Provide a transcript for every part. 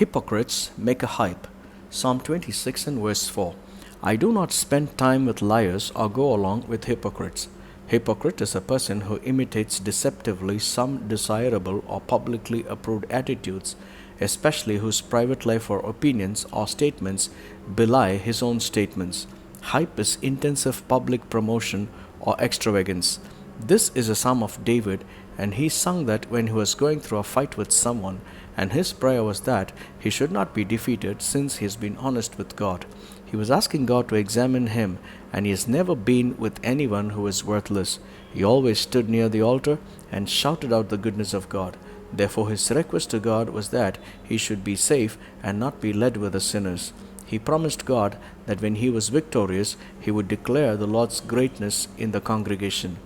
Hypocrites make a hype. Psalm 26 and verse 4. I do not spend time with liars or go along with hypocrites. Hypocrite is a person who imitates deceptively some desirable or publicly approved attitudes, especially whose private life or opinions or statements belie his own statements. Hype is intensive public promotion or extravagance. This is a psalm of David, and he sung that when he was going through a fight with someone, and his prayer was that he should not be defeated since he has been honest with God. He was asking God to examine him, and he has never been with anyone who is worthless. He always stood near the altar and shouted out the goodness of God. Therefore, his request to God was that he should be safe and not be led with the sinners. He promised God that when he was victorious, he would declare the Lord's greatness in the congregation.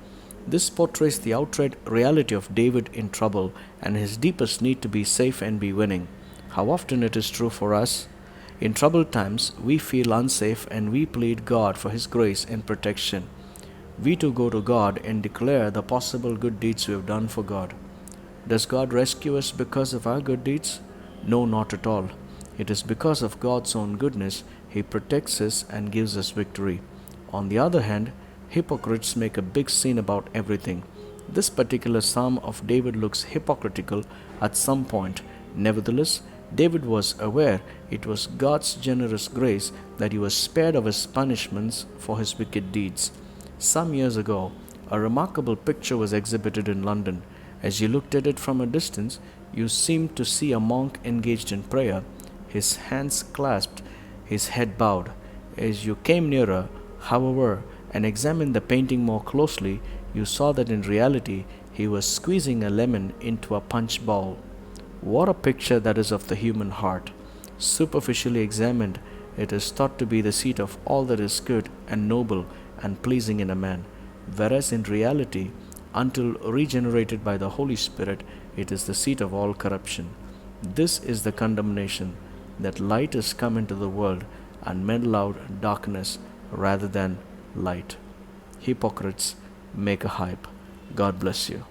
This portrays the outright reality of David in trouble and his deepest need to be safe and be winning. How often it is true for us? In troubled times, we feel unsafe and we plead God for his grace and protection. We too go to God and declare the possible good deeds we have done for God. Does God rescue us because of our good deeds? No, not at all. It is because of God's own goodness he protects us and gives us victory. On the other hand, hypocrites make a big scene about everything. This particular psalm of David looks hypocritical at some point. Nevertheless, David was aware it was God's generous grace that he was spared of his punishments for his wicked deeds. Some years ago, a remarkable picture was exhibited in London. As you looked at it from a distance, you seemed to see a monk engaged in prayer, his hands clasped, his head bowed. As you came nearer, however, and examined the painting more closely, you saw that in reality he was squeezing a lemon into a punch bowl. What a picture that is of the human heart! Superficially examined, it is thought to be the seat of all that is good and noble and pleasing in a man, whereas in reality, until regenerated by the Holy Spirit, it is the seat of all corruption. This is the condemnation, that light has come into the world, and men loved darkness rather than light. Hypocrites make a hype. God bless you.